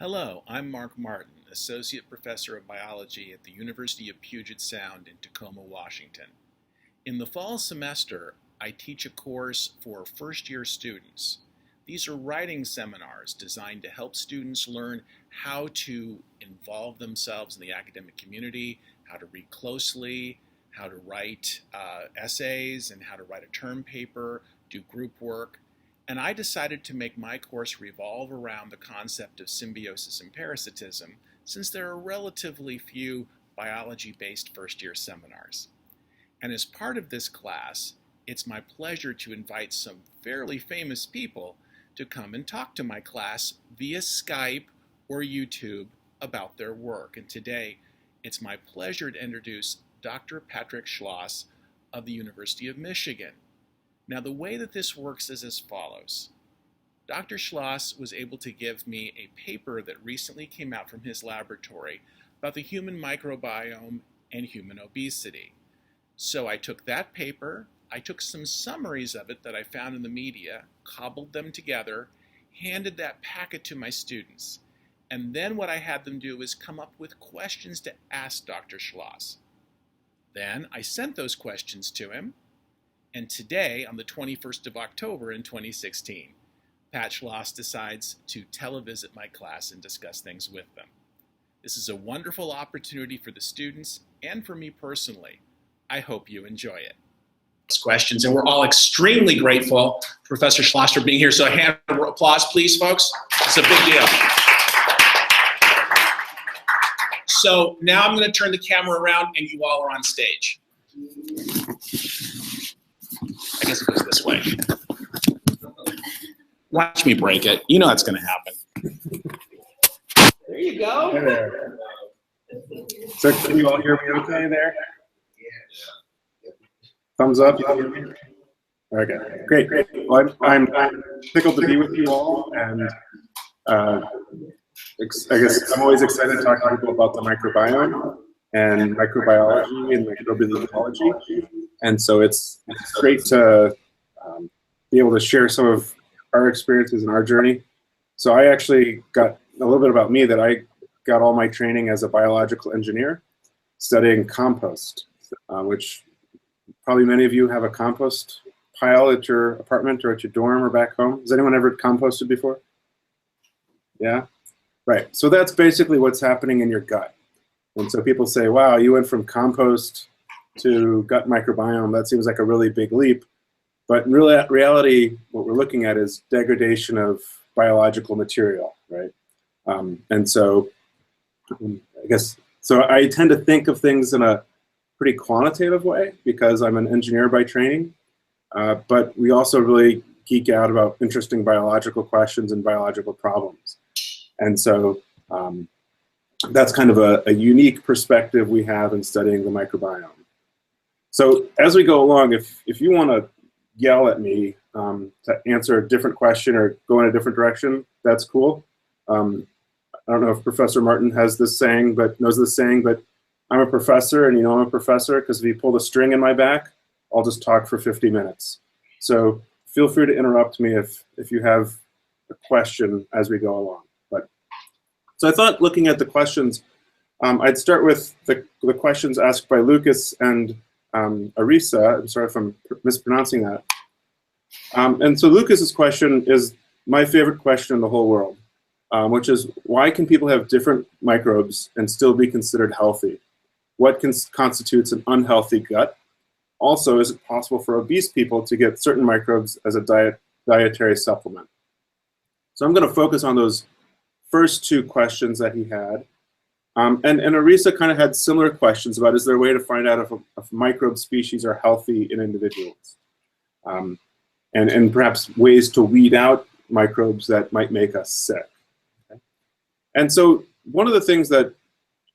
Hello, I'm Mark Martin, Associate Professor of Biology at the University of Puget Sound in Tacoma, Washington. In the fall semester, I teach a course for first-year students. These are writing seminars designed to help students learn how to involve themselves in the academic community, how to read closely, how to write essays, and how to write a term paper, do group work. And I decided to make my course revolve around the concept of symbiosis and parasitism, since there are relatively few biology-based first-year seminars. And as part of this class, it's my pleasure to invite some fairly famous people to come and talk to my class via Skype or YouTube about their work. And today, it's my pleasure to introduce Dr. Patrick Schloss of the University of Michigan. Now, the way that this works is as follows. Dr. Schloss was able to give me a paper that recently came out from his laboratory about the human microbiome and human obesity. So I took that paper, I took some summaries of it that I found in the media, cobbled them together, handed that packet to my students. And then what I had them do is come up with questions to ask Dr. Schloss. Then I sent those questions to him. And today, on the 21st of October in 2016, Pat Schloss decides to televisit my class and discuss things with them. This is a wonderful opportunity for the students and for me personally. I hope you enjoy it. Questions, and we're all extremely grateful, Professor Schloss, for being here. So a hand of applause, please, folks. It's a big deal. So now I'm going to turn the camera around, and you all are on stage. I guess it goes this way. Watch me break it. You know that's going to happen. There you go. Hey there. So can you all hear me okay there? Yeah. Thumbs up. You can hear me? Okay, great. Well, I'm tickled to be with you all, and I guess I'm always excited to talk to people about the microbiome and microbiology and microbial ecology. And so it's great to be able to share some of our experiences and our journey. So I actually got a little bit about me, that I got all my training as a biological engineer studying compost, which probably many of you have a compost pile at your apartment or at your dorm or back home. Has anyone ever composted before? Yeah? Right. So that's basically what's happening in your gut. And so people say, wow, you went from compost to gut microbiome. That seems like a really big leap. But in reality, what we're looking at is degradation of biological material, right? And so I tend to think of things in a pretty quantitative way because I'm an engineer by training. But we also really geek out about interesting biological questions and biological problems. And so that's kind of a unique perspective we have in studying the microbiome. So as we go along, if you want to yell at me to answer a different question or go in a different direction, that's cool. I don't know if Professor Martin has this saying, knows this saying, but I'm a professor, and you know I'm a professor because if you pull the string in my back, I'll just talk for 50 minutes. So feel free to interrupt me if you have a question as we go along. So I thought, looking at the questions, I'd start with the questions asked by Lucas and Arisa. I'm sorry if I'm mispronouncing that. And so Lucas's question is my favorite question in the whole world, which is, why can people have different microbes and still be considered healthy? What constitutes an unhealthy gut? Also, is it possible for obese people to get certain microbes as a dietary supplement? So I'm going to focus on those first two questions that he had. And Arisa kind of had similar questions about, is there a way to find out if microbe species are healthy in individuals? And perhaps ways to weed out microbes that might make us sick. Okay? And so one of the things that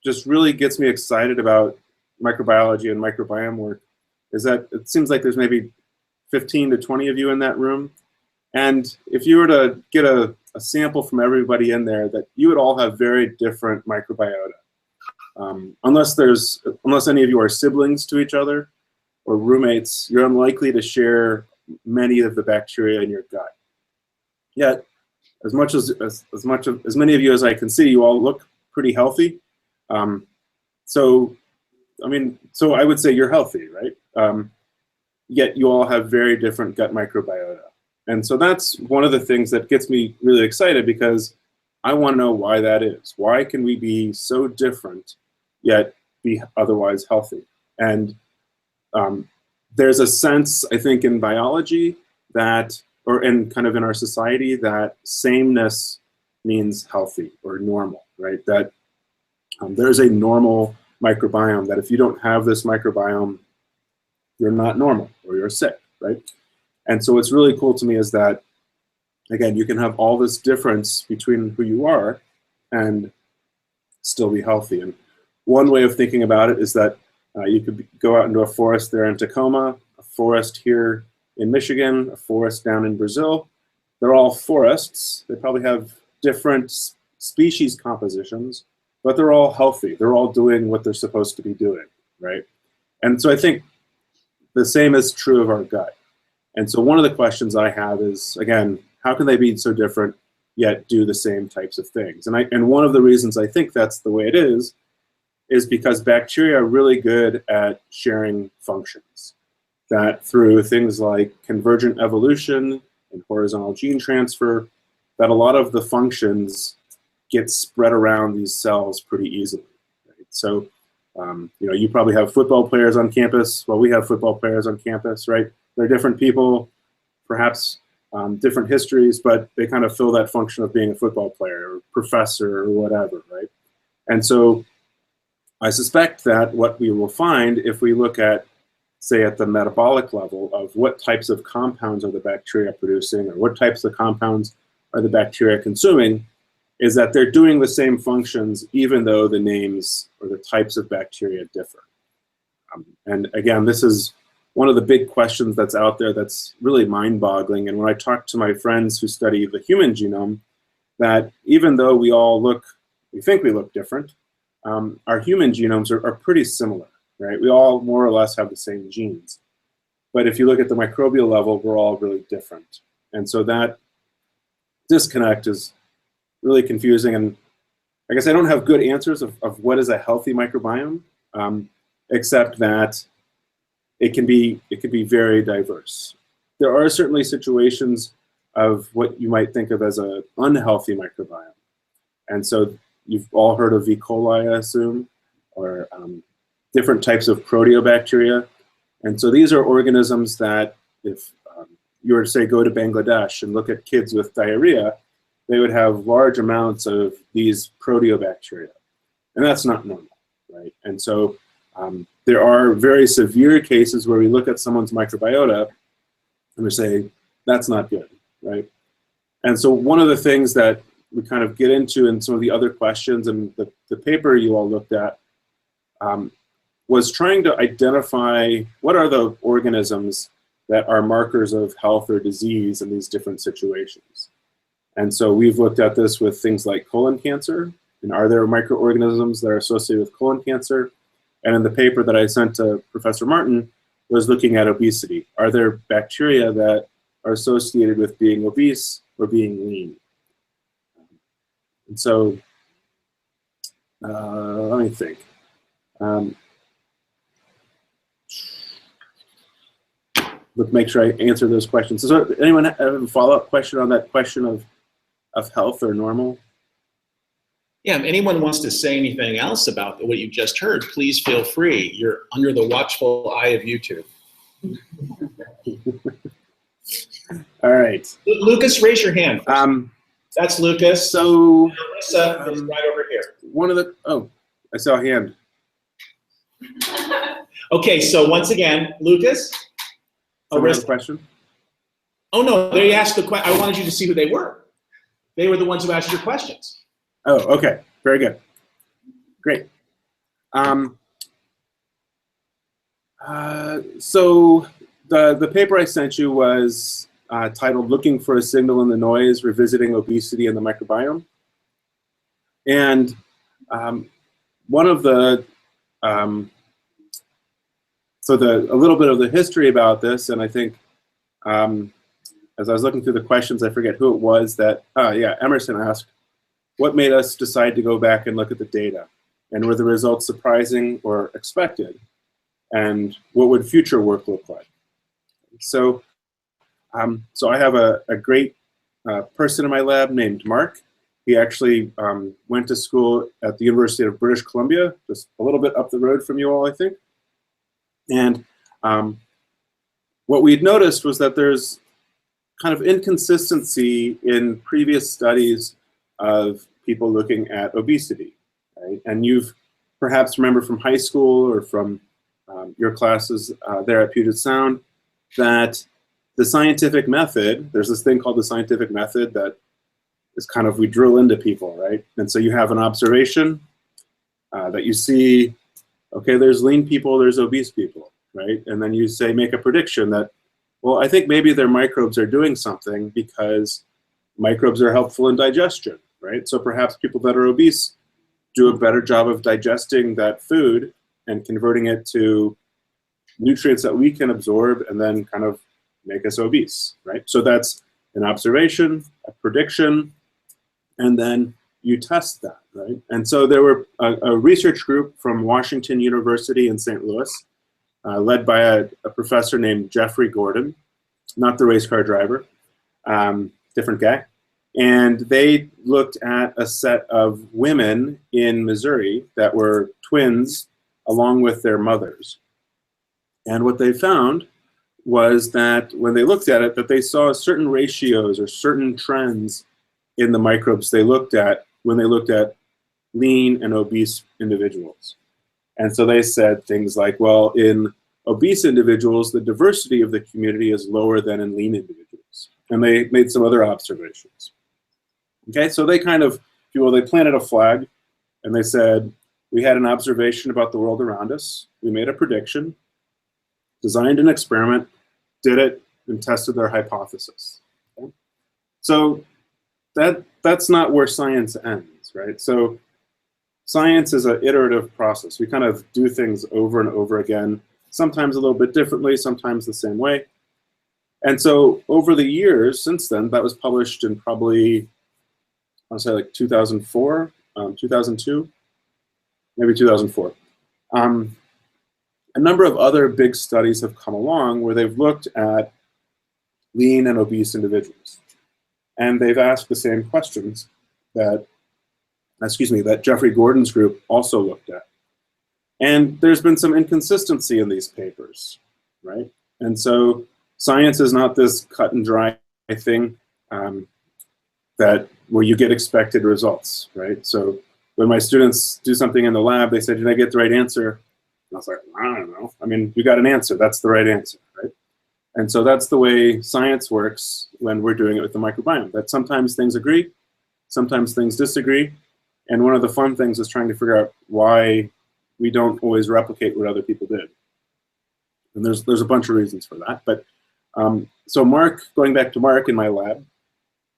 just really gets me excited about microbiology and microbiome work is that it seems like there's maybe 15 to 20 of you in that room. And if you were to get a sample from everybody in there, that you would all have very different microbiota. Unless any of you are siblings to each other or roommates, you're unlikely to share many of the bacteria in your gut. Yet, as many of you as I can see, you all look pretty healthy. So I would say you're healthy, right? Yet you all have very different gut microbiota. And so that's one of the things that gets me really excited, because I want to know why that is. Why can we be so different yet be otherwise healthy? And there's a sense, I think, in biology that, or in kind of in our society, that sameness means healthy or normal, right? That there's a normal microbiome, that if you don't have this microbiome, you're not normal or you're sick, right? And so what's really cool to me is that, again, you can have all this difference between who you are and still be healthy. And one way of thinking about it is that you could go out into a forest there in Tacoma, a forest here in Michigan, a forest down in Brazil. They're all forests. They probably have different species compositions, but they're all healthy. They're all doing what they're supposed to be doing, right? And so I think the same is true of our gut. And so one of the questions I have is, again, how can they be so different yet do the same types of things? And one of the reasons I think that's the way it is because bacteria are really good at sharing functions. That through things like convergent evolution and horizontal gene transfer, that a lot of the functions get spread around these cells pretty easily. Right? So, you probably have football players on campus. Well, we have football players on campus, right? They're different people, perhaps different histories, but they kind of fill that function of being a football player or professor or whatever, right? And so I suspect that what we will find if we look at, say, at the metabolic level of what types of compounds are the bacteria producing or what types of compounds are the bacteria consuming, is that they're doing the same functions even though the names or the types of bacteria differ. And again, this is one of the big questions that's out there that's really mind-boggling. And when I talk to my friends who study the human genome, that even though we think we look different, our human genomes are pretty similar, right? We all more or less have the same genes. But if you look at the microbial level, we're all really different. And so that disconnect is really confusing. And I guess I don't have good answers of what is a healthy microbiome, except that it can be very diverse. There are certainly situations of what you might think of as an unhealthy microbiome. And so you've all heard of E. coli, I assume, or different types of proteobacteria. And so these are organisms that if you were to say go to Bangladesh and look at kids with diarrhea, they would have large amounts of these proteobacteria. And that's not normal, right? And so there are very severe cases where we look at someone's microbiota and we say, that's not good, right? And so one of the things that we kind of get into in some of the other questions, and the paper you all looked at, was trying to identify what are the organisms that are markers of health or disease in these different situations. And so we've looked at this with things like colon cancer, and are there microorganisms that are associated with colon cancer? And in the paper that I sent to Professor Martin was looking at obesity. Are there bacteria that are associated with being obese or being lean? And so, let me think. Let's make sure I answer those questions. So anyone have a follow-up question on that question of health or normal? Yeah, if anyone wants to say anything else about what you just heard, please feel free. You're under the watchful eye of YouTube. All right. Lucas, raise your hand. That's Lucas. So Alyssa is right over here. I saw a hand. Okay, so once again, Lucas. Someone have a question? Oh no, they asked the question. I wanted you to see who they were. They were the ones who asked your questions. Oh, okay. Very good. Great. So the paper I sent you was titled "Looking for a Signal in the Noise: Revisiting Obesity and the Microbiome." And one of the a little bit of the history about this, and I think as I was looking through the questions, I forget who it was that, Emerson asked, what made us decide to go back and look at the data? And were the results surprising or expected? And what would future work look like? So, so I have a great person in my lab named Mark. He actually went to school at the University of British Columbia, just a little bit up the road from you all, I think. And what we had noticed was that there's kind of inconsistency in previous studies of people looking at obesity, right? And you've perhaps remember from high school or from your classes there at Puget Sound that the scientific method, there's this thing called the scientific method that is kind of, we drill into people, right? And so you have an observation that you see, okay, there's lean people, there's obese people, right? And then you say, make a prediction that, well, I think maybe their microbes are doing something because microbes are helpful in digestion, right? So perhaps people that are obese do a better job of digesting that food and converting it to nutrients that we can absorb and then kind of make us obese, right? So that's an observation, a prediction, and then you test that, right? And so there were a research group from Washington University in St. Louis, led by a professor named Jeffrey Gordon, not the race car driver, different guy. And they looked at a set of women in Missouri that were twins along with their mothers. And what they found was that when they looked at it, that they saw certain ratios or certain trends in the microbes they looked at when they looked at lean and obese individuals. And so they said things like, well, in obese individuals, the diversity of the community is lower than in lean individuals. And they made some other observations. Okay, so they kind of, if you will, they planted a flag and they said, we had an observation about the world around us, we made a prediction, designed an experiment, did it, and tested their hypothesis. Okay? So that's not where science ends, right? So science is an iterative process. We kind of do things over and over again, sometimes a little bit differently, sometimes the same way. And so over the years since then, that was published in probably, I want to say like 2004, 2002, maybe 2004. A number of other big studies have come along where they've looked at lean and obese individuals. And they've asked the same questions that, that Jeffrey Gordon's group also looked at. And there's been some inconsistency in these papers, right? And so science is not this cut and dry thing that where you get expected results, right? So when my students do something in the lab, they say, did I get the right answer? And I was like, I don't know. I mean, you got an answer. That's the right answer, right? And so that's the way science works when we're doing it with the microbiome, that sometimes things agree, sometimes things disagree. And one of the fun things is trying to figure out why we don't always replicate what other people did. And there's a bunch of reasons for that. But so Mark, going back to Mark in my lab,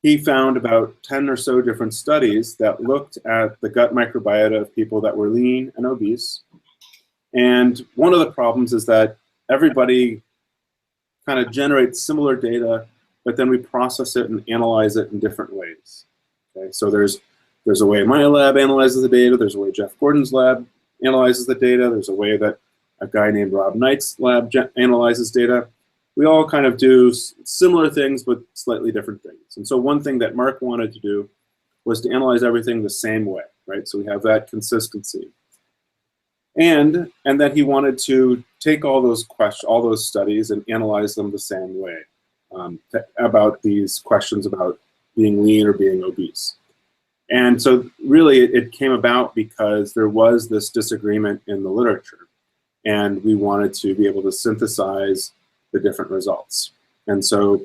he found about 10 or so different studies that looked at the gut microbiota of people that were lean and obese. And one of the problems is that everybody kind of generates similar data, but then we process it and analyze it in different ways. Okay, so there's a way my lab analyzes the data, there's a way Jeff Gordon's lab analyzes the data, there's a way that a guy named Rob Knight's lab analyzes data. We all kind of do similar things, but slightly different things. And so one thing that Mark wanted to do was to analyze everything the same way, right? So we have that consistency. And then he wanted to take all those studies and analyze them the same way about these questions about being lean or being obese. And so really it came about because there was this disagreement in the literature, and we wanted to be able to synthesize the different results. And so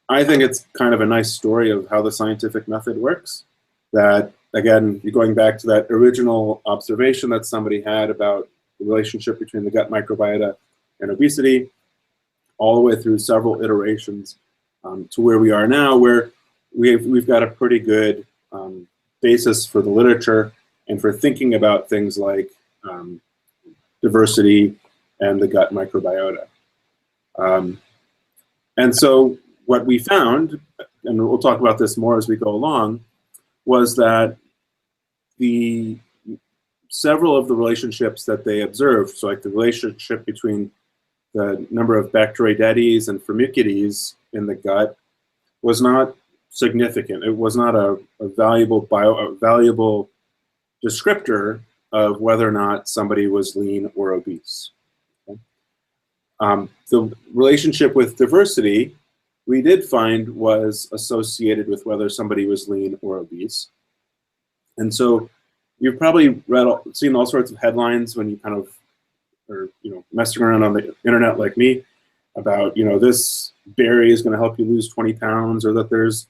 I think it's kind of a nice story of how the scientific method works, that again, going back to that original observation that somebody had about the relationship between the gut microbiota and obesity, all the way through several iterations to where we are now, where we've got a pretty good basis for the literature and for thinking about things like diversity and the gut microbiota. And so what we found, and we'll talk about this more as we go along, was that several of the relationships that they observed, so like the relationship between the number of Bacteroidetes and Firmicutes in the gut, was not significant. It was not a valuable descriptor of whether or not somebody was lean or obese. Okay? The relationship with diversity, we did find, was associated with whether somebody was lean or obese. And so you've probably seen all sorts of headlines when you kind of are, messing around on the internet like me about, this berry is going to help you lose 20 pounds, or that there's,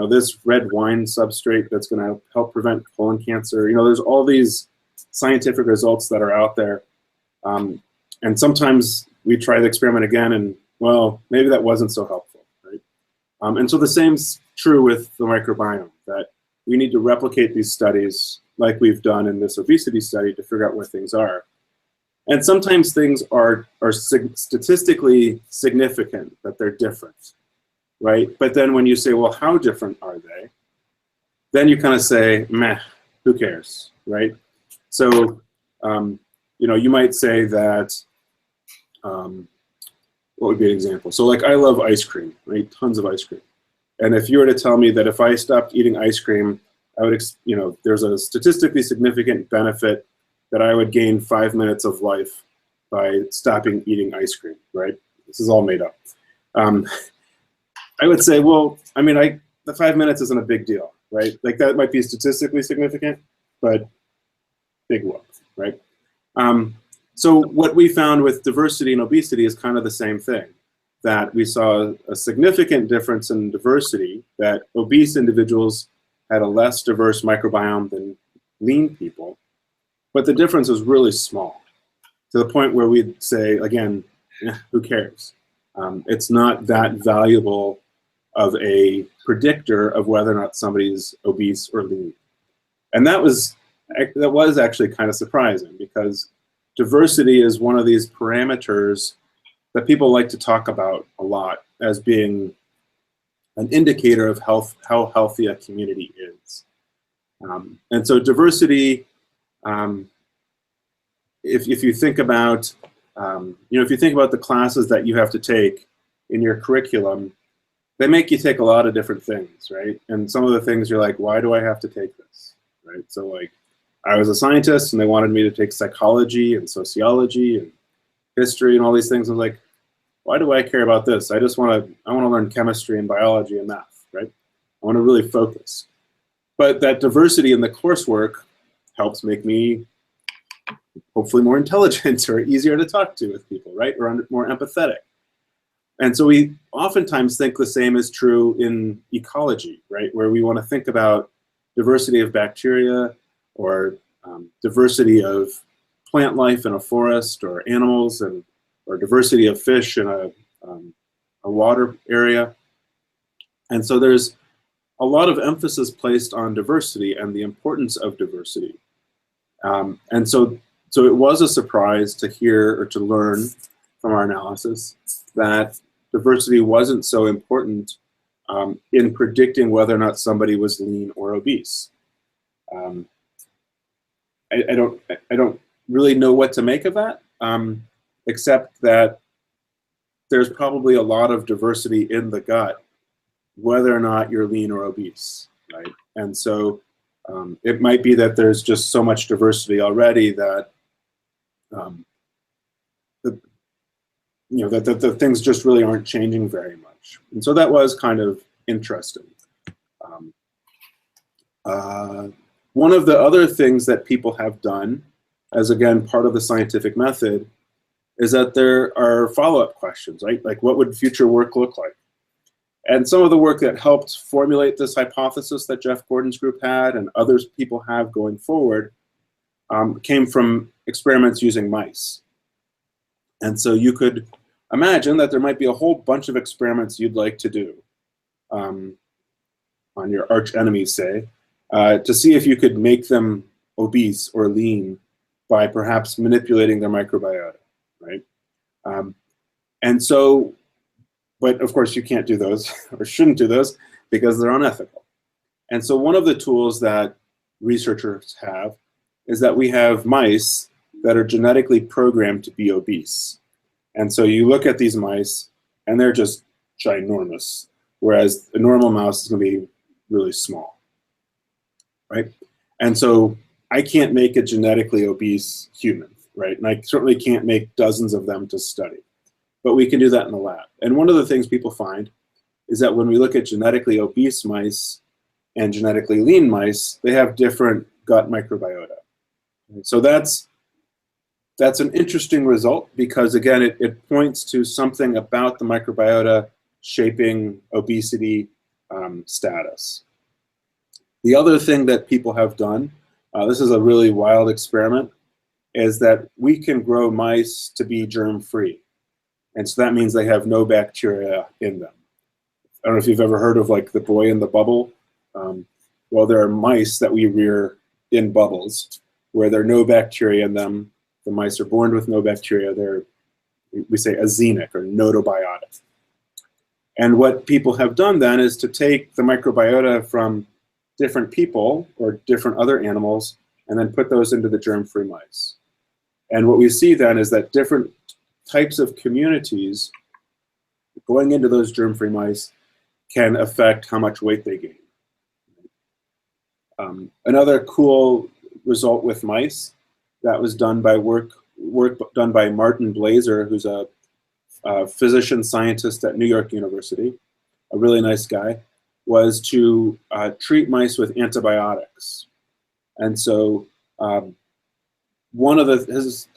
this red wine substrate that's going to help prevent colon cancer. There's all these scientific results that are out there. And sometimes we try the experiment again and, well, maybe that wasn't so helpful, right? And so the same's true with the microbiome, that we need to replicate these studies like we've done in this obesity study to figure out where things are. And sometimes things are statistically significant, that they're different, right? But then when you say, well, how different are they? Then you kind of say, meh, who cares, right? So, you might say that, what would be an example? So like I love ice cream, right? Tons of ice cream. And if you were to tell me that if I stopped eating ice cream, I would, there's a statistically significant benefit that I would gain 5 minutes of life by stopping eating ice cream, right? This is all made up. I would say, well, the 5 minutes isn't a big deal, right? Like that might be statistically significant, but big whoop, right? So what we found with diversity and obesity is kind of the same thing, that we saw a significant difference in diversity, that obese individuals had a less diverse microbiome than lean people, but the difference was really small, to the point where we'd say, again, who cares? It's not that valuable of a predictor of whether or not somebody's obese or lean. And that was actually kind of surprising, because diversity is one of these parameters that people like to talk about a lot as being an indicator of how healthy a community is. And so diversity, if you think about, if you think about the classes that you have to take in your curriculum, they make you take a lot of different things, right? And some of the things you're like, why do I have to take this, right? So like, I was a scientist and they wanted me to take psychology and sociology and history and all these things. I was like, why do I care about this? I want to learn chemistry and biology and math, right? I want to really focus. But that diversity in the coursework helps make me hopefully more intelligent or easier to talk to with people, right? Or more empathetic. And so we oftentimes think the same is true in ecology, right? Where we want to think about diversity of bacteria, or diversity of plant life in a forest, or animals, or diversity of fish in a water area. And so there's a lot of emphasis placed on diversity and the importance of diversity. And so it was a surprise to hear or to learn from our analysis that diversity wasn't so important in predicting whether or not somebody was lean or obese. I don't really know what to make of that, except that there's probably a lot of diversity in the gut, whether or not you're lean or obese, right? And so it might be that there's just so much diversity already that the things just really aren't changing very much. And so that was kind of interesting. One of the other things that people have done, as again part of the scientific method, is that there are follow-up questions, right? Like, what would future work look like? And some of the work that helped formulate this hypothesis that Jeff Gordon's group had and others people have going forward came from experiments using mice. And so you could imagine that there might be a whole bunch of experiments you'd like to do on your arch enemies, say, to see if you could make them obese or lean by perhaps manipulating their microbiota, right? And so But of course, you can't do those or shouldn't do those because they're unethical. And so one of the tools that researchers have is that we have mice that are genetically programmed to be obese. And so you look at these mice and they're just ginormous, whereas a normal mouse is going to be really small, right? And so I can't make a genetically obese human, right? And I certainly can't make dozens of them to study, but we can do that in the lab. And one of the things people find is that when we look at genetically obese mice and genetically lean mice, they have different gut microbiota. So that's an interesting result because, again, it points to something about the microbiota shaping obesity status. The other thing that people have done, this is a really wild experiment, is that we can grow mice to be germ-free. And so that means they have no bacteria in them. I don't know if you've ever heard of like the boy in the bubble. Well, there are mice that we rear in bubbles where there are no bacteria in them. The mice are born with no bacteria. They're, we say, azenic or gnotobiotic. And what people have done then is to take the microbiota from different people or different other animals and then put those into the germ-free mice. And what we see then is that different types of communities going into those germ-free mice can affect how much weight they gain. Another cool result with mice that was done by work done by Martin Blaser, who's a physician scientist at New York University, a really nice guy, was to treat mice with antibiotics. And so one of the, has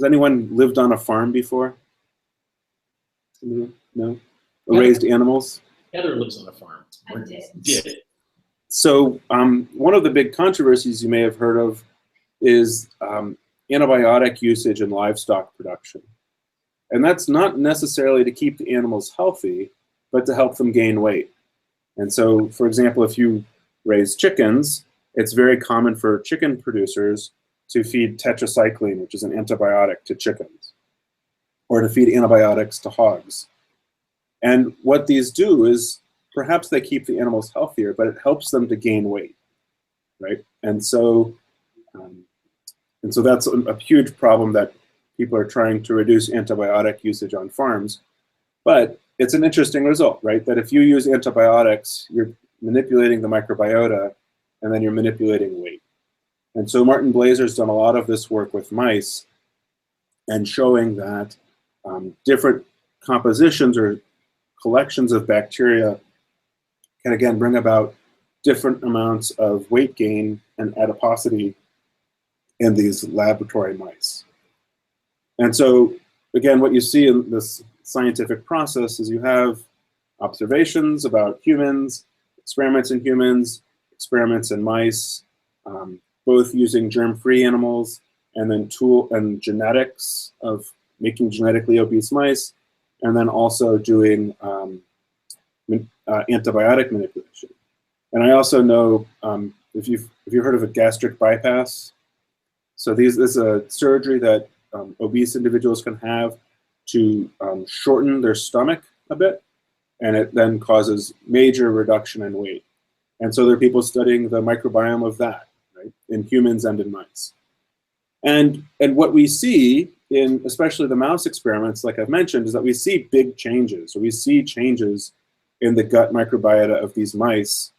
anyone lived on a farm before? No? Raised animals? Heather lives on a farm. I did. So one of the big controversies you may have heard of is antibiotic usage in livestock production. And that's not necessarily to keep the animals healthy, but to help them gain weight. And so, for example, if you raise chickens, it's very common for chicken producers to feed tetracycline, which is an antibiotic, to chickens, or to feed antibiotics to hogs. And what these do is perhaps they keep the animals healthier, but it helps them to gain weight, right? And so that's a huge problem that people are trying to reduce antibiotic usage on farms. But it's an interesting result, right? That if you use antibiotics, you're manipulating the microbiota, and then you're manipulating weight. And so Martin Blaser's done a lot of this work with mice and showing that different compositions or collections of bacteria can, again, bring about different amounts of weight gain and adiposity in these laboratory mice. And so, again, what you see in this scientific process is you have observations about humans, experiments in humans, experiments in mice, both using germ-free animals, and then genetics of making genetically obese mice, and then also doing antibiotic manipulation. And I also know, if you've heard of a gastric bypass, so this is a surgery that obese individuals can have to shorten their stomach a bit, and it then causes major reduction in weight. And so there are people studying the microbiome of that, right, in humans and in mice. And what we see in especially the mouse experiments, like I've mentioned, is that we see big changes. So we see changes in the gut microbiota of these mice,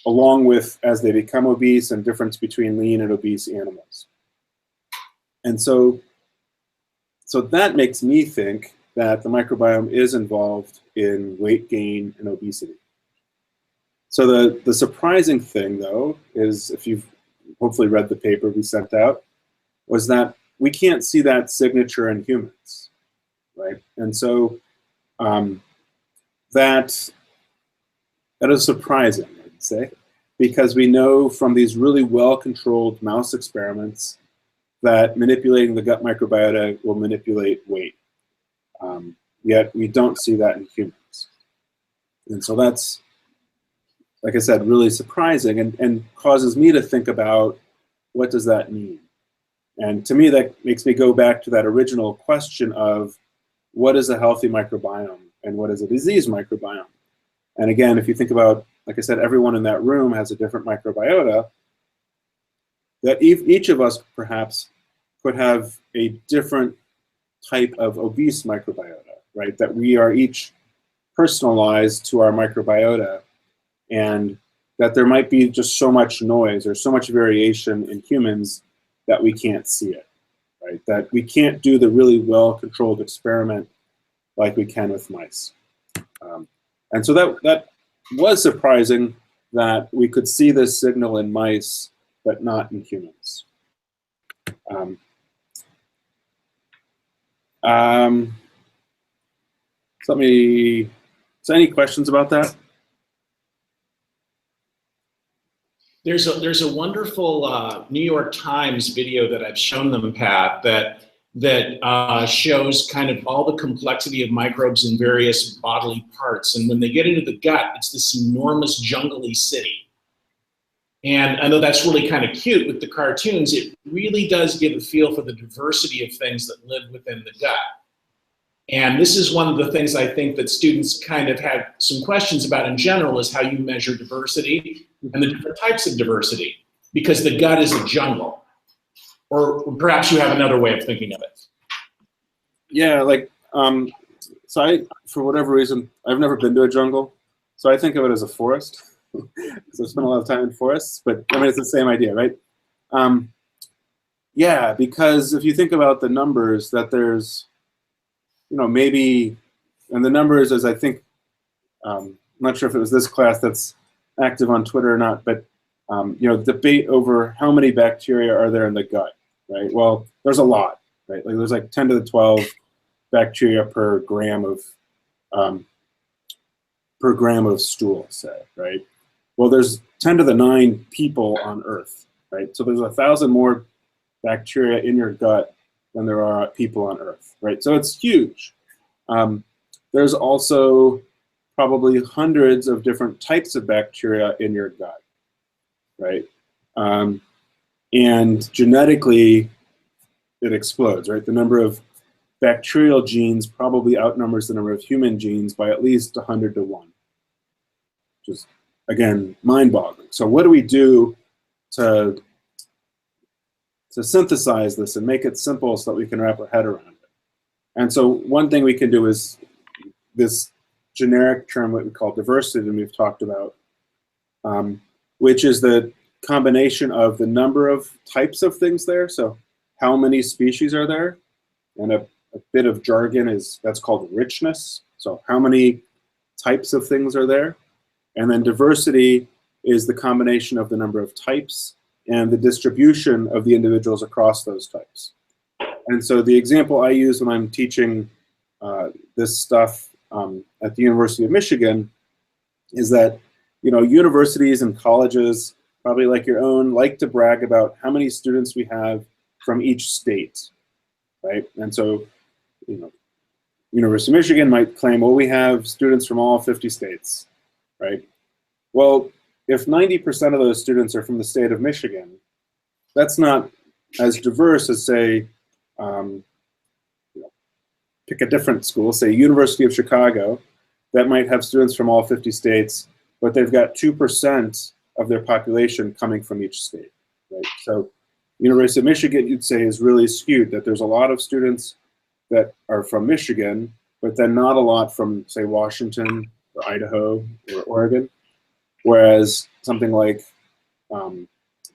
along with as they become obese and difference between lean and obese animals. And so that makes me think that the microbiome is involved in weight gain and obesity. So the surprising thing, though, is, if you've hopefully read the paper we sent out, was that we can't see that signature in humans, right? And so that is surprising, I'd say, because we know from these really well-controlled mouse experiments that manipulating the gut microbiota will manipulate weight. Yet we don't see that in humans. And so that's, like I said, really surprising and causes me to think about, what does that mean? And to me, that makes me go back to that original question of, what is a healthy microbiome? and what is a disease microbiome. And again, if you think about, like I said, everyone in that room has a different microbiota, that each of us perhaps could have a different type of obese microbiota, right? That we are each personalized to our microbiota, and that there might be just so much noise or so much variation in humans that we can't see it, right? That we can't do the really well-controlled experiment like we can with mice. And so that was surprising that we could see this signal in mice, but not in humans. So any questions about that? There's a wonderful New York Times video that I've shown them, Pat, that shows kind of all the complexity of microbes in various bodily parts. And when they get into the gut, it's this enormous jungle-y city. And I know that's really kind of cute with the cartoons. It really does give a feel for the diversity of things that live within the gut. And this is one of the things I think that students kind of have some questions about in general, is how you measure diversity and the different types of diversity, because the gut is a jungle. Or perhaps you have another way of thinking of it. Yeah, like, so for whatever reason, I've never been to a jungle, so I think of it as a forest, because I've spent a lot of time in forests, but I mean, it's the same idea, right? Yeah, because if you think about the numbers, that there's, maybe, and the numbers is, I think, I'm not sure if it was this class that's active on Twitter or not, but, debate over how many bacteria are there in the gut, right? Well, there's a lot, right? Like there's like 10 to the 12 bacteria per gram of stool, say, right? Well, there's 10 to the 9 people on Earth, right? So there's 1,000 more bacteria in your gut than there are people on Earth, right? So it's huge. There's also probably hundreds of different types of bacteria in your gut, right? And genetically, it explodes, right? The number of bacterial genes probably outnumbers the number of human genes by at least 100 to 1. Just, again, mind-boggling. So what do we do to synthesize this and make it simple so that we can wrap our head around it? And so one thing we can do is this generic term, what we call diversity, and we've talked about, which is the combination of the number of types of things there. So how many species are there? And a bit of jargon that's called richness. So how many types of things are there? And then diversity is the combination of the number of types and the distribution of the individuals across those types. And so the example I use when I'm teaching this stuff at the University of Michigan is that, universities and colleges, probably like your own, like to brag about how many students we have from each state, right? And so, University of Michigan might claim, well, we have students from all 50 states, right? Well, if 90% of those students are from the state of Michigan, that's not as diverse as, say, pick a different school, say University of Chicago, that might have students from all 50 states, but they've got 2% of their population coming from each state, right? So University of Michigan, you'd say, is really skewed, that there's a lot of students that are from Michigan, but then not a lot from, say, Washington or Idaho or Oregon. Whereas something like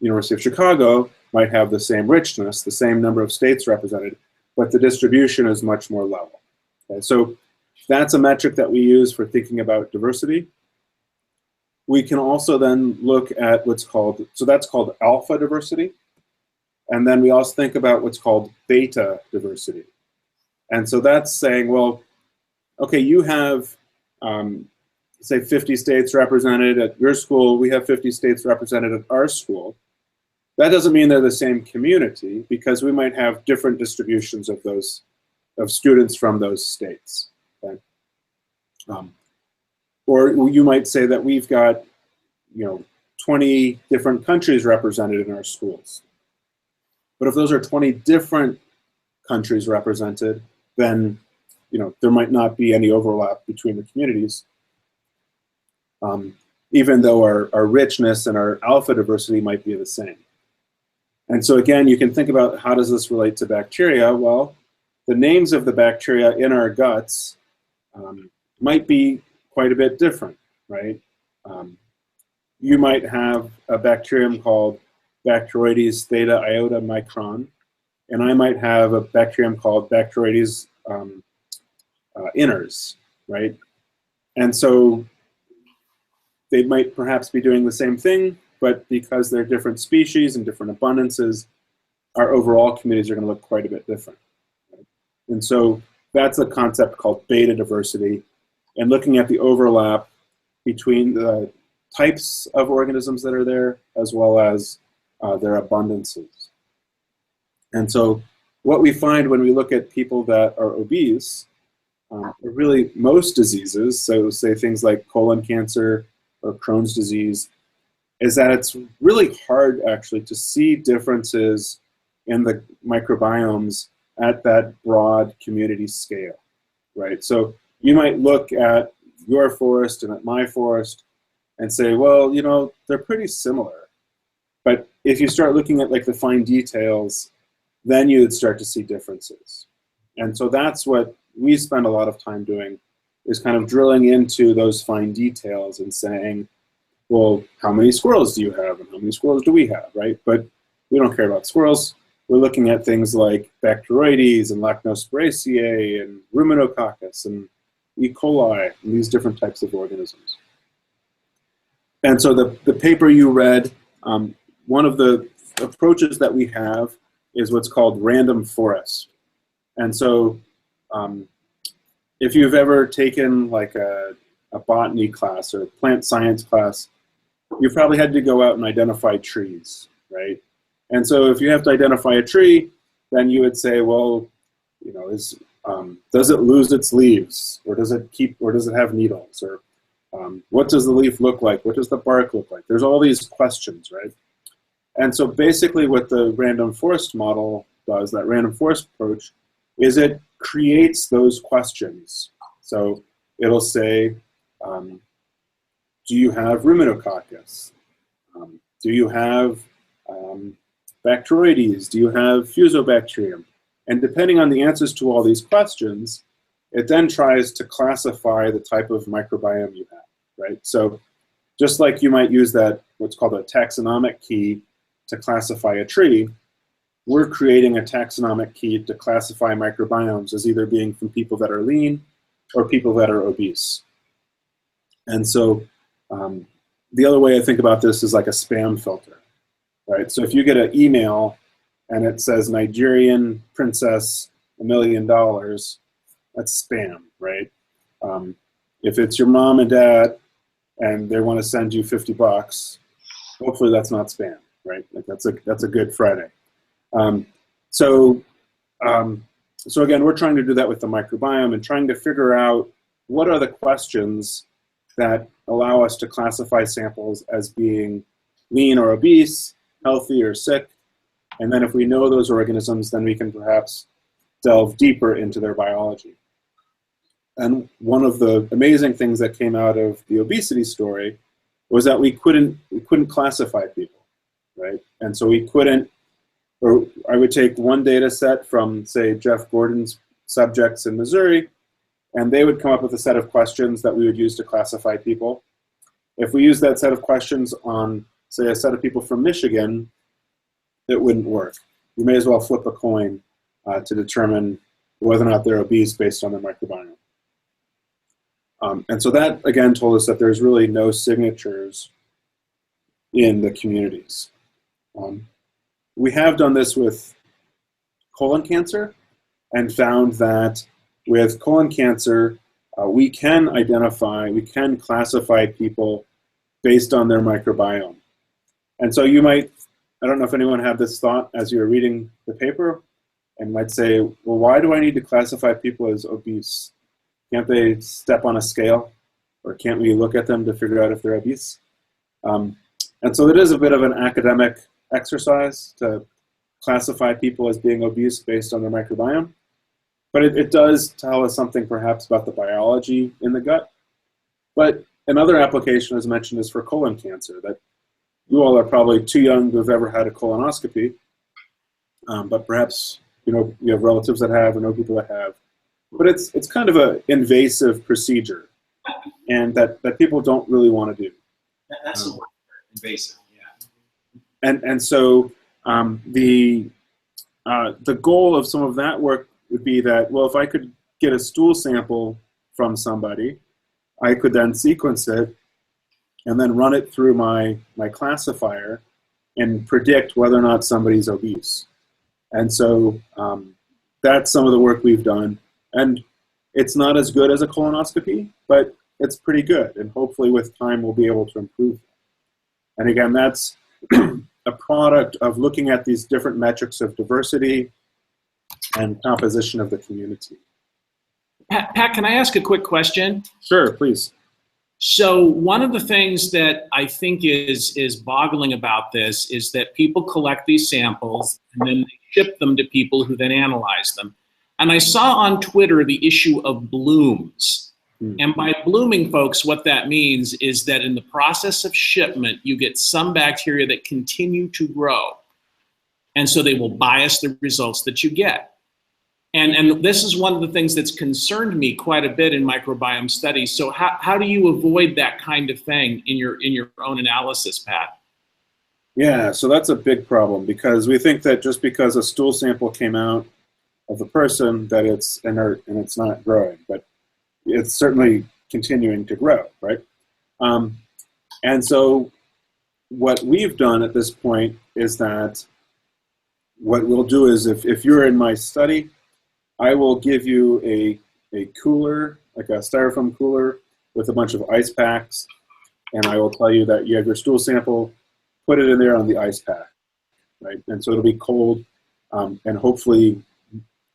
University of Chicago might have the same richness, the same number of states represented, but the distribution is much more level. Okay, so that's a metric that we use for thinking about diversity. We can also then look at what's called, so that's called alpha diversity. And then we also think about what's called beta diversity. And so that's saying, well, okay, you have, say, 50 states represented at your school, we have 50 states represented at our school. That doesn't mean they're the same community, because we might have different distributions of those, of students from those states. Okay? Or you might say that we've got, 20 different countries represented in our schools. But if those are 20 different countries represented, then there might not be any overlap between the communities, even though our richness and our alpha diversity might be the same. And so again, you can think about, how does this relate to bacteria? Well, the names of the bacteria in our guts might be quite a bit different, right? You might have a bacterium called Bacteroides theta iota micron, and I might have a bacterium called Bacteroides inners, right? And so they might perhaps be doing the same thing, but because they're different species and different abundances, our overall communities are going to look quite a bit different. Right? And so that's a concept called beta diversity, and looking at the overlap between the types of organisms that are there, as well as their abundances. And so what we find when we look at people that are obese, really most diseases, so say things like colon cancer or Crohn's disease, is that it's really hard actually to see differences in the microbiomes at that broad community scale, right? So you might look at your forest and at my forest and say, well, they're pretty similar. But if you start looking at like the fine details, then you would start to see differences. And so that's what we spend a lot of time doing, is kind of drilling into those fine details and saying, well, how many squirrels do you have and how many squirrels do we have, right? But we don't care about squirrels. We're looking at things like Bacteroides and Lactospiraceae and Ruminococcus and E. coli and these different types of organisms. And so the paper you read, one of the approaches that we have is what's called random forest. And so if you've ever taken like a botany class or a plant science class, you've probably had to go out and identify trees, right? And so if you have to identify a tree, then you would say, well, does it lose its leaves, or does it have needles, or what does the leaf look like? What does the bark look like? There's all these questions, right? And so basically what the random forest model does, that random forest approach, is it creates those questions. So it'll say, do you have Ruminococcus? Do you have Bacteroides? Do you have Fusobacterium? And depending on the answers to all these questions, it then tries to classify the type of microbiome you have, right? So just like you might use that, what's called a taxonomic key to classify a tree, we're creating a taxonomic key to classify microbiomes as either being from people that are lean or people that are obese. And so the other way I think about this is like a spam filter, right? So if you get an email and it says Nigerian princess, $1 million, that's spam, right? If it's your mom and dad and they want to send you $50, hopefully that's not spam, right? Like that's a good Friday. So again, we're trying to do that with the microbiome and trying to figure out what are the questions that allow us to classify samples as being lean or obese, healthy or sick. And then if we know those organisms, then we can perhaps delve deeper into their biology. And one of the amazing things that came out of the obesity story was that we couldn't classify people, right? And so we couldn't, or I would take one data set from, say, Jeff Gordon's subjects in Missouri, and they would come up with a set of questions that we would use to classify people. If we use that set of questions on, say, a set of people from Michigan, it wouldn't work. You may as well flip a coin to determine whether or not they're obese based on their microbiome. And so that, again, told us that there's really no signatures in the communities. We have done this with colon cancer and found that with colon cancer, we can classify people based on their microbiome. And so you might, I don't know if anyone had this thought as you were reading the paper, and might say, well, why do I need to classify people as obese? Can't they step on a scale? Or can't we look at them to figure out if they're obese? And so it is a bit of an academic exercise to classify people as being obese based on their microbiome. But it does tell us something perhaps about the biology in the gut. But another application, as mentioned, is for colon cancer, that you all are probably too young to have ever had a colonoscopy, but perhaps you have relatives that have or know people that have. But it's kind of an invasive procedure, and that people don't really want to do. That's the word, invasive, yeah. And so the goal of some of that work would be that, well, if I could get a stool sample from somebody, I could then sequence it and then run it through my classifier and predict whether or not somebody's obese. And so that's some of the work we've done. And it's not as good as a colonoscopy, but it's pretty good. And hopefully with time we'll be able to improve. And again, that's a product of looking at these different metrics of diversity and composition of the community. Pat, can I ask a quick question? Sure, please. So one of the things that I think is boggling about this is that people collect these samples and then they ship them to people who then analyze them. And I saw on Twitter the issue of blooms. And by blooming, folks, what that means is that in the process of shipment, you get some bacteria that continue to grow. And so they will bias the results that you get. And this is one of the things that's concerned me quite a bit in microbiome studies. So how do you avoid that kind of thing in your own analysis, Pat? Yeah, so that's a big problem, because we think that just because a stool sample came out of the person that it's inert and it's not growing, but it's certainly continuing to grow, right? And so what we've done at this point is that what we'll do is if you're in my study, I will give you a cooler, like a styrofoam cooler with a bunch of ice packs, and I will tell you that you have your stool sample, put it in there on the ice pack, right? And so it'll be cold and hopefully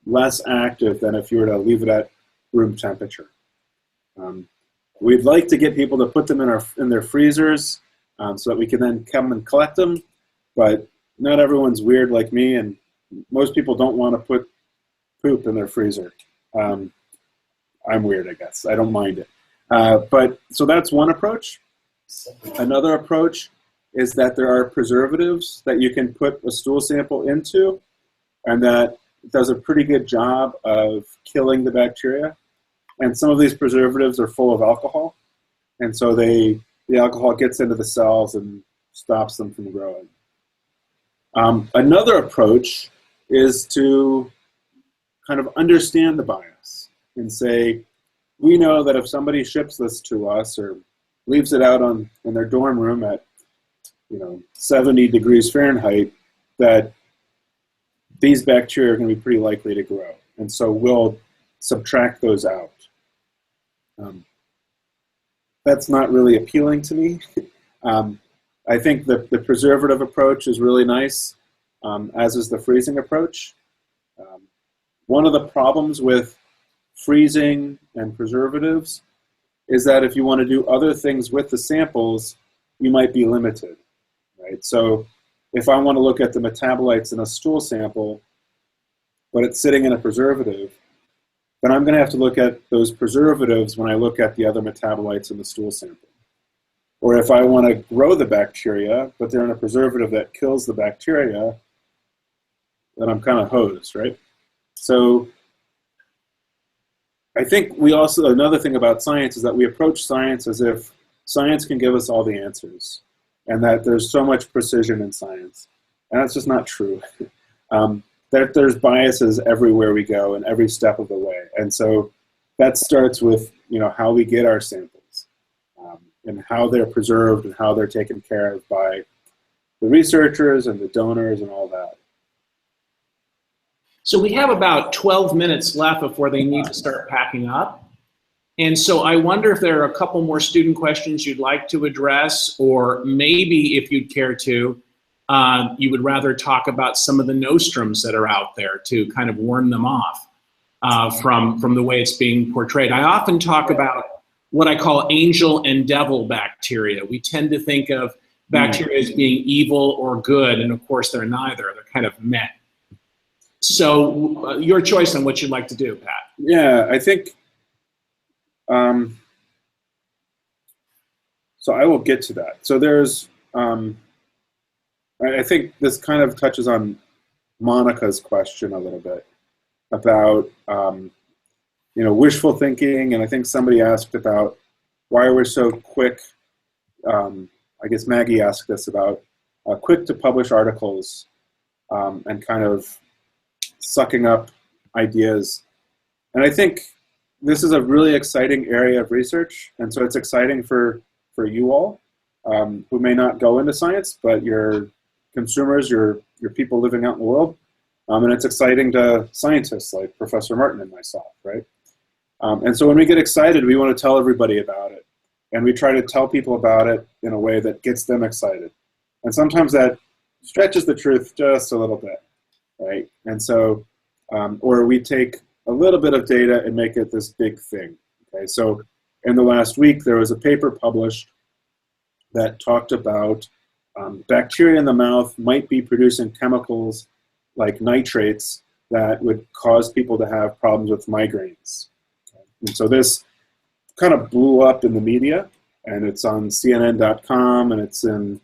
less active than if you were to leave it at room temperature. We'd like to get people to put them in their freezers so that we can then come and collect them, but not everyone's weird like me, and most people don't want to put poop in their freezer. I'm weird, I guess. I don't mind it. But so that's one approach. Another approach is that there are preservatives that you can put a stool sample into, and that does a pretty good job of killing the bacteria. And some of these preservatives are full of alcohol, and so the alcohol gets into the cells and stops them from growing. Another approach is to kind of understand the bias and say, we know that if somebody ships this to us or leaves it out in their dorm room at 70 degrees Fahrenheit, that these bacteria are going to be pretty likely to grow. And so we'll subtract those out. That's not really appealing to me. I think the preservative approach is really nice, as is the freezing approach. One of the problems with freezing and preservatives is that if you want to do other things with the samples, you might be limited, right? So if I want to look at the metabolites in a stool sample, but it's sitting in a preservative, then I'm going to have to look at those preservatives when I look at the other metabolites in the stool sample. Or if I want to grow the bacteria, but they're in a preservative that kills the bacteria, then I'm kind of hosed, right? So I think another thing about science is that we approach science as if science can give us all the answers, and that there's so much precision in science. And that's just not true. There's biases everywhere we go and every step of the way. And so that starts with how we get our samples and how they're preserved and how they're taken care of by the researchers and the donors and all that. So we have about 12 minutes left before they need to start packing up. And so I wonder if there are a couple more student questions you'd like to address, or maybe if you'd care to, you would rather talk about some of the nostrums that are out there to kind of warn them off from the way it's being portrayed. I often talk about what I call angel and devil bacteria. We tend to think of bacteria as being evil or good, and of course they're neither. They're kind of meh. So your choice on what you'd like to do, Pat. Yeah, I think, so I will get to that. So there's, I think this kind of touches on Monica's question a little bit about, wishful thinking, and I think somebody asked about why we're so quick, I guess Maggie asked this about quick to publish articles and kind of sucking up ideas. And I think this is a really exciting area of research, and so it's exciting for you all who may not go into science, but your consumers, your people living out in the world. And it's exciting to scientists like Professor Martin and myself, right? And so when we get excited, we want to tell everybody about it. And we try to tell people about it in a way that gets them excited. And sometimes that stretches the truth just a little bit, right? And so, or we take a little bit of data and make it this big thing, okay? So in the last week, there was a paper published that talked about bacteria in the mouth might be producing chemicals like nitrates that would cause people to have problems with migraines. Okay? And so this kind of blew up in the media, and it's on CNN.com, and it's in,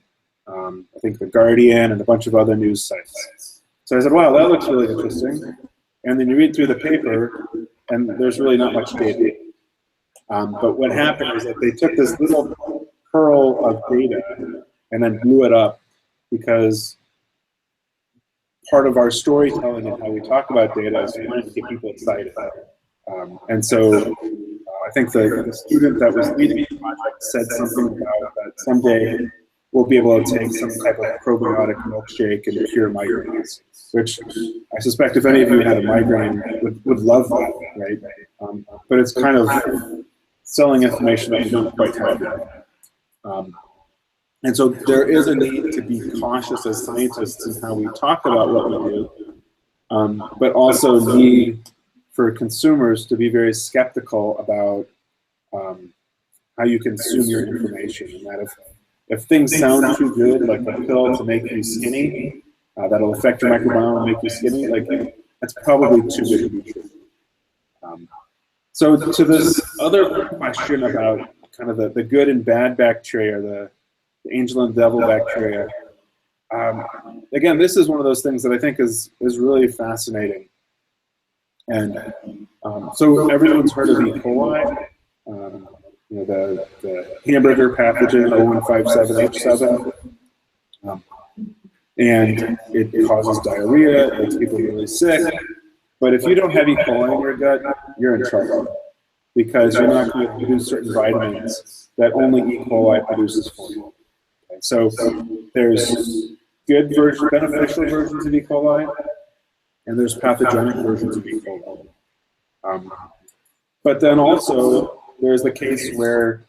I think, The Guardian and a bunch of other news sites. So I said, wow, that looks really interesting. And then you read through the paper, and there's really not much data. But what happened is that they took this little pearl of data and then blew it up, because part of our storytelling and how we talk about data is trying to get people excited. And so I think the student that was leading the project said something about that someday we'll be able to take some type of probiotic milkshake and cure migraines, which I suspect if any of you had a migraine would love that, right? But it's kind of selling information that you don't quite have yet. And so there is a need to be cautious as scientists in how we talk about what we do, but also need for consumers to be very skeptical about how you consume your information, and that if things sound too good, like a pill to make you skinny, that'll affect your microbiome and make you skinny, like that's probably too good to be true. So to this other question about kind of the good and bad bacteria, the angel and devil bacteria, again, this is one of those things that I think is really fascinating. And so everyone's heard of E. coli, the hamburger pathogen 0157H7, and it causes diarrhea, it makes people really sick. But if you don't have E. coli in your gut, you're in trouble, because you're not going to produce certain vitamins that only E. coli produces for you. Okay, so there's good beneficial versions of E. coli, and there's pathogenic versions of E. coli. But then also, there's the case where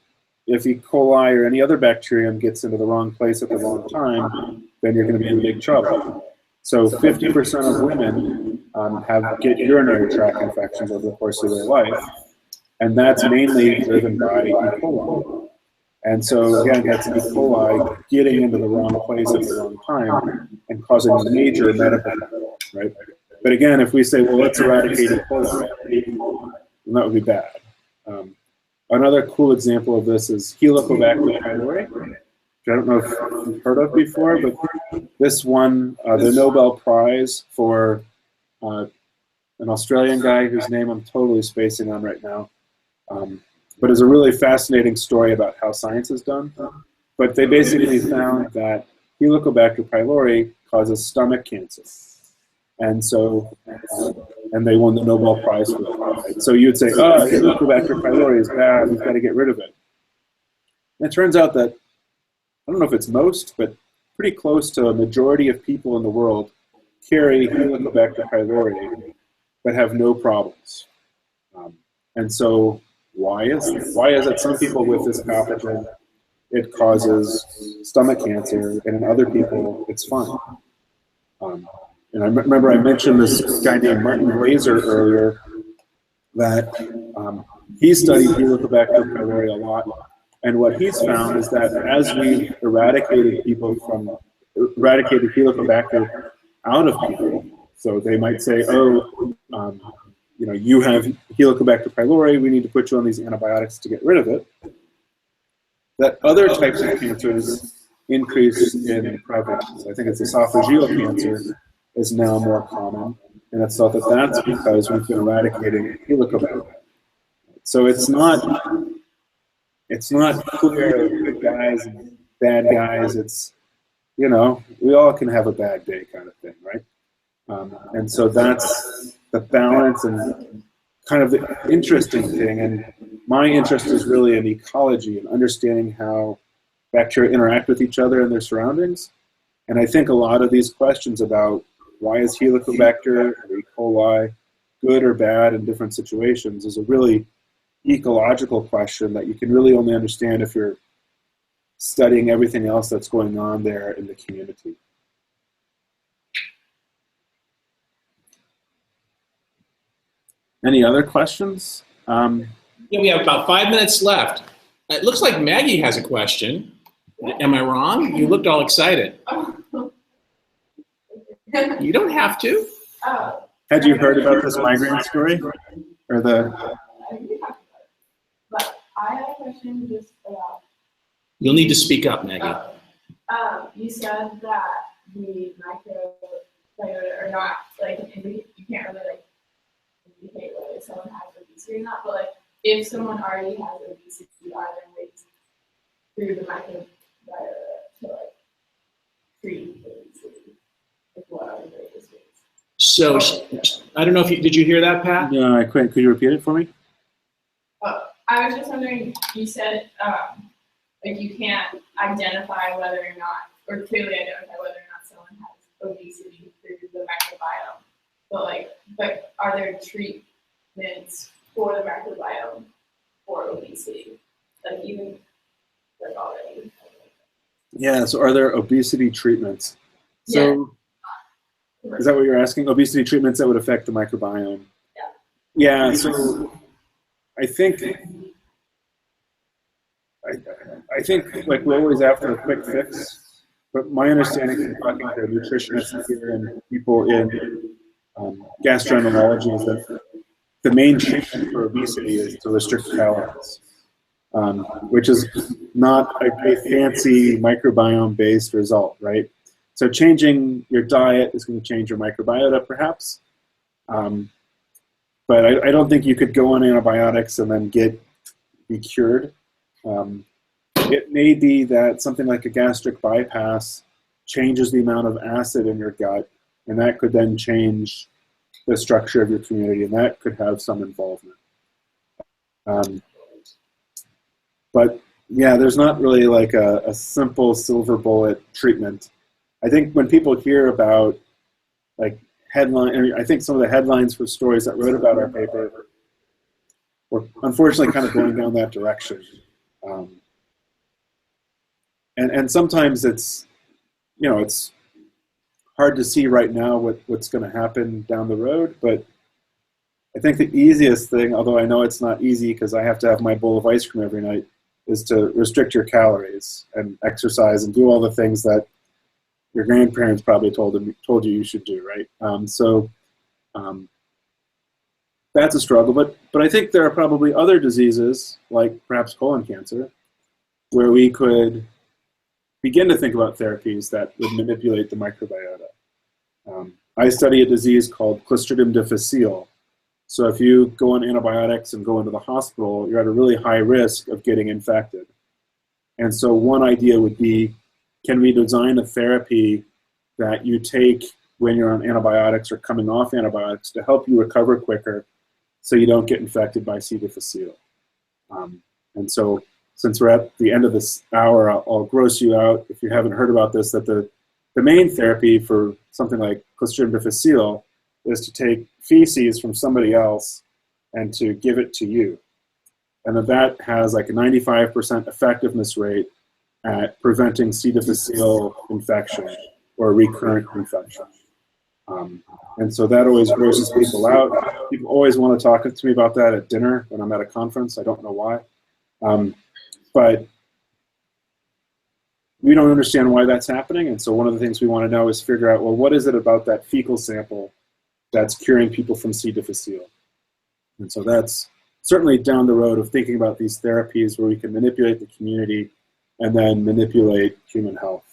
if E. coli or any other bacterium gets into the wrong place at the wrong time, then you're going to be in big trouble. So 50% of women get urinary tract infections over the course of their life, and that's mainly driven by E. coli. And so again, that's E. coli getting into the wrong place at the wrong time and causing major medical trouble, right? But again, if we say, well, let's eradicate E. coli, then that would be bad. Another cool example of this is Helicobacter pylori, which I don't know if you've heard of before, but this won the Nobel Prize for an Australian guy whose name I'm totally spacing on right now. But it's a really fascinating story about how science is done. But they basically found that Helicobacter pylori causes stomach cancer. And so, and they won the Nobel Prize for that. Right? So you'd say, oh, Helicobacter pylori is bad, we've got to get rid of it. And it turns out that, I don't know if it's most, but pretty close to a majority of people in the world carry Helicobacter pylori but have no problems. And so why is that? Why is it some people with this pathogen, it causes stomach cancer, and in other people, it's fine? And I remember I mentioned this guy named Martin Glaser earlier, that he studied Helicobacter pylori a lot. And what he's found is that as we eradicated Helicobacter out of people So they might say, oh, you have Helicobacter pylori, we need to put you on these antibiotics to get rid of it. That other types of cancers increase in prevalence. I think it's esophageal cancer is now more common, and it's thought that that's because we've been eradicating Helicobacter. So it's not clear good guys and bad guys. It's, we all can have a bad day kind of thing, right? And so that's the balance and kind of the interesting thing. And my interest is really in ecology and understanding how bacteria interact with each other and their surroundings. And I think a lot of these questions about why is Helicobacter or E. coli good or bad in different situations is a really ecological question that you can really only understand if you're studying everything else that's going on there in the community. Any other questions? Yeah, we have about 5 minutes left. It looks like Maggie has a question. Am I wrong? You looked all excited. You don't have to. Had you heard about this migraine story? Or the... But I have a question just about... You'll need to speak up, Maggie. You said that the microbiota are not, you can't really, indicate whether someone has obesity or not, but, if someone already has obesity, are there ways through the microbiota to, treat obesity? What are the greatest ways? So, I don't know if did you hear that, Pat? No, I couldn't. Could you repeat it for me? I was just wondering, you said, you can't identify whether or not, or clearly identify whether or not someone has obesity through the microbiome. But are there treatments for the microbiome for obesity? Already? Yeah, so are there obesity treatments? So, yeah. Is that what you're asking? Obesity treatments that would affect the microbiome? Yeah, so I think we're always after a quick fix, but my understanding from talking to nutritionists here and people in gastroenterology is that the main treatment for obesity is to restrict calories, which is not a fancy microbiome-based result, right? So changing your diet is going to change your microbiota, perhaps, but I don't think you could go on antibiotics and then be cured. It may be that something like a gastric bypass changes the amount of acid in your gut, and that could then change the structure of your community, and that could have some involvement. But yeah, there's not really a simple silver bullet treatment. I think when people hear about headline, I think some of the headlines for stories that wrote about our paper were unfortunately kind of going down that direction. And sometimes it's hard to see right now what's going to happen down the road, but I think the easiest thing, although I know it's not easy because I have to have my bowl of ice cream every night, is to restrict your calories and exercise and do all the things that your grandparents probably told you should do, right? That's a struggle, but I think there are probably other diseases, like perhaps colon cancer, where we could begin to think about therapies that would manipulate the microbiota. I study a disease called Clostridium Difficile. So if you go on antibiotics and go into the hospital, you're at a really high risk of getting infected. And so one idea would be, can we design a therapy that you take when you're on antibiotics or coming off antibiotics to help you recover quicker so you don't get infected by C. difficile? And so since we're at the end of this hour, I'll gross you out if you haven't heard about this, that the main therapy for something like Clostridium difficile is to take feces from somebody else and to give it to you. And that has a 95% effectiveness rate at preventing C. difficile infection or recurrent infection. And so that always grosses people out. People always want to talk to me about that at dinner when I'm at a conference. I don't know why. But we don't understand why that's happening. And so one of the things we want to know is figure out, well, what is it about that fecal sample that's curing people from C. difficile. And so that's certainly down the road of thinking about these therapies where we can manipulate the community and then manipulate human health.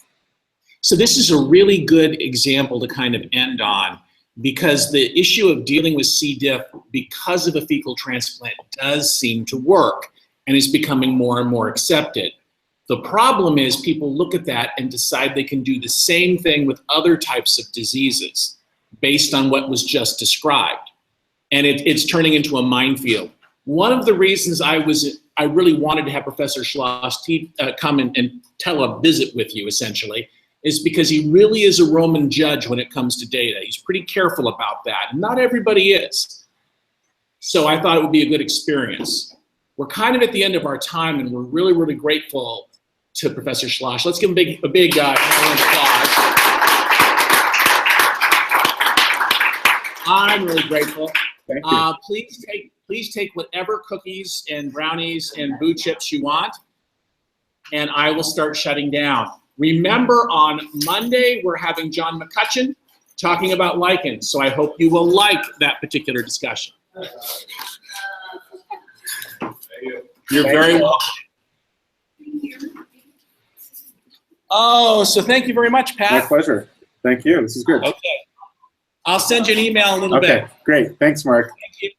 So this is a really good example to kind of end on, because the issue of dealing with C. diff because of a fecal transplant does seem to work and is becoming more and more accepted. The problem is people look at that and decide they can do the same thing with other types of diseases based on what was just described. And it's turning into a minefield. One of the reasons I really wanted to have Professor Schloss come and tele-visit with you, essentially, is because he really is a Roman judge when it comes to data. He's pretty careful about that, and not everybody is. So I thought it would be a good experience. We're kind of at the end of our time, and we're really, really grateful to Professor Schloss. Let's give him a big round of applause. I'm really grateful. Thank you. Please take whatever cookies and brownies and boo chips you want, and I will start shutting down. Remember, on Monday, we're having John McCutcheon talking about lichens, so I hope you will like that particular discussion. You're very welcome. Oh, so thank you very much, Pat. My pleasure. Thank you. This is good. Okay. I'll send you an email in a little bit. Okay, great. Thanks, Mark. Thank you.